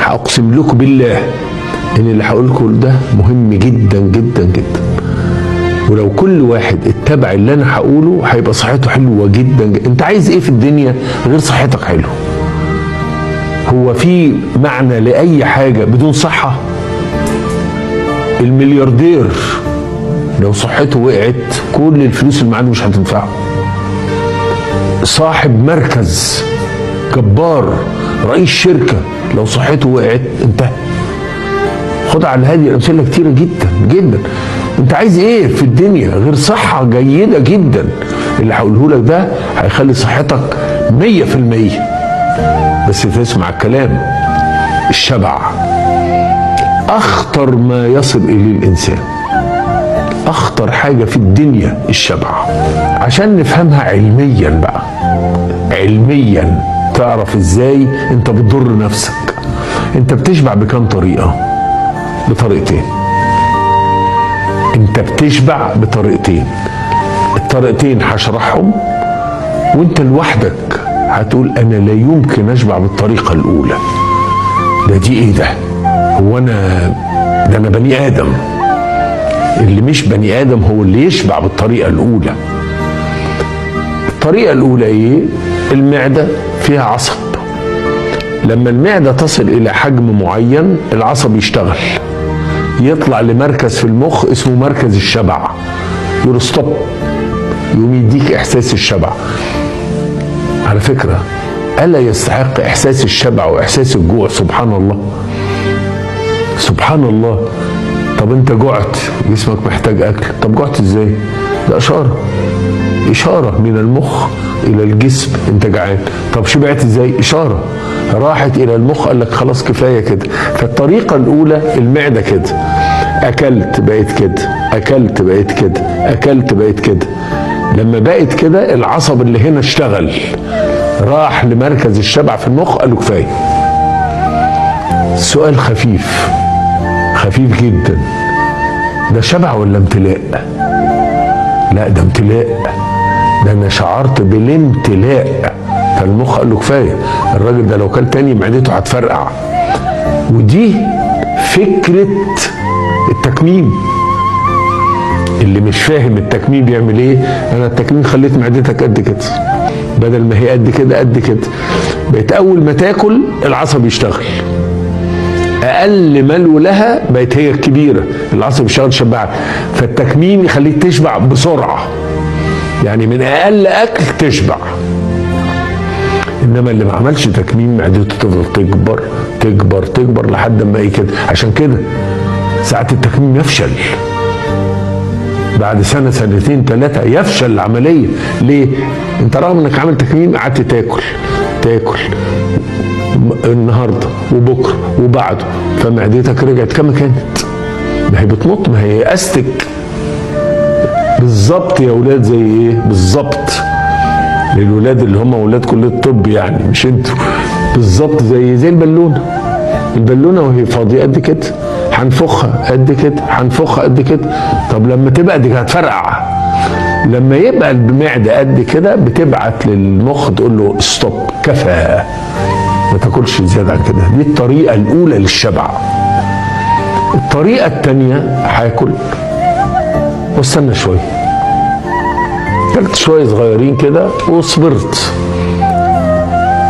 اقسم لكم بالله ان اللي هقول لكم ده مهم جدا جدا جدا، ولو كل واحد اتبع اللي انا هقوله هيبقى صحته حلوه جدا جدا. انت عايز ايه في الدنيا غير صحتك حلوه؟ هو في معنى لاي حاجه بدون صحه؟ الملياردير لو صحته وقعت كل الفلوس اللي معاه مش هتنفعه. صاحب مركز جبار رئيس شركه لو صحته وقعت انتهى. خد على هذه الامثله كتيره جدا جدا. انت عايز ايه في الدنيا غير صحه جيده جدا؟ اللي هقوله لك ده هيخلي صحتك 100%، بس تسمع الكلام. الشبع اخطر ما يصل اليه الانسان، اخطر حاجه في الدنيا الشبع. عشان نفهمها علميا بقى، علميا تعرف ازاي انت بتضر نفسك. انت بتشبع بكام طريقه؟ بطريقتين. انت بتشبع بطريقتين، الطريقتين هشرحهم وانت لوحدك هتقول انا لا يمكن اشبع بالطريقه الاولى. دي ايه ده؟ هو انا بني ادم؟ اللي مش بني ادم هو اللي يشبع بالطريقه الاولى. الطريقه الاولى ايه؟ المعده فيها عصب، لما المعده تصل الى حجم معين العصب يشتغل، يطلع لمركز في المخ اسمه مركز الشبع، يقول ستوب، يقوم يديك احساس الشبع. على فكره الا يستحق احساس الشبع واحساس الجوع؟ سبحان الله سبحان الله. طب انت جوعت، جسمك محتاج اكل، طب جوعت ازاي؟ ده اشاره من المخ الى الجسم انت جعان. طب شبعت ازاي؟ اشاره راحت الى المخ قال لك خلاص كفايه كده. فالطريقه الاولى المعده كده، اكلت بقيت كده، اكلت بقيت كده، اكلت بقيت كده. لما بقت كده العصب اللي هنا اشتغل، راح لمركز الشبع في المخ قال له كفايه. السؤال خفيف جدا، ده شبع ولا امتلاء؟ لا ده امتلاء، ده انا شعرت بالامتلاء. فالمخ قال له كفايه. الراجل ده لو كان تاني معدته هتفرقع. ودي فكره التكميم. اللي مش فاهم التكميم بيعمل ايه؟ انا التكميم خليت معدتك قد كده، بدل ما هي قد كده قد كده، بقت اول ما تاكل العصب يشتغل، اقل ملو لها بقت هي الكبيره، العصب يشتغل شبعك. فالتكميم يخليك تشبع بسرعه، يعني من اقل اكل تشبع. انما اللي ما عملش تكميم معدته تفضل تكبر تكبر تكبر لحد ما ايه كده. عشان كده ساعات التكميم يفشل، بعد سنه سنتين ثلاثه يفشل العمليه. ليه؟ انت رغم انك عامل تكميم قعدت تاكل النهارده وبكره وبعده، فمعدتك رجعت كما كانت. ما هي بتنط، ما هي استك بالظبط يا ولاد. زي ايه بالظبط؟ للولاد اللي هم ولاد كليه الطب يعني، مش انتوا. بالظبط زي البالونه وهي فاضيه قد كده، هنفخها قد كده، هنفخها قد كده. طب لما تبقى قد كده هتفرقع. لما يبقى المعده قد كده بتبعت للمخ تقول له ستوب، كفى، ما تاكلش زياده عن كده. دي الطريقه الاولى للشبع. الطريقه الثانيه هاكل واستنى شويه، اكلت شويه صغيرين كده وصبرت،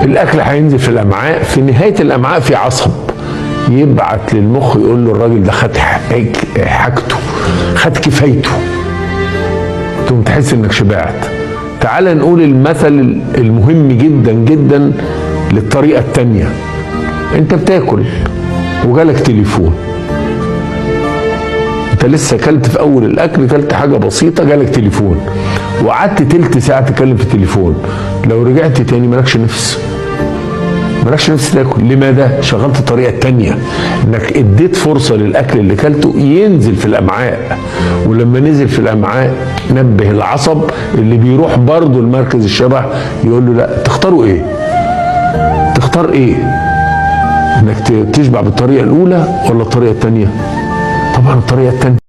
الاكل هينزل في الامعاء، في نهايه الامعاء في عصب يبعت للمخ يقول له الراجل ده خد حاجته، خد كفايته، تقوم تحس انك شبعت. تعال نقول المثل المهم جدا جدا للطريقه الثانيه. انت بتاكل وجالك تليفون، انت لسه اكلت في اول الاكل، اكلت حاجه بسيطه، جالك تليفون وقعدت تلت ساعه تتكلم في التليفون. لو رجعت تاني مالكش نفس تاكل. لماذا؟ شغلت الطريقه الثانيه، انك اديت فرصه للاكل اللي اكلته ينزل في الامعاء، ولما نزل في الامعاء نبه العصب اللي بيروح برضه لمركز الشبع يقول له لا تختاروا ايه؟ تختار ايه؟ انك تشبع بالطريقه الاولى ولا الطريقه الثانيه؟ طبعا الطريقه الثانيه.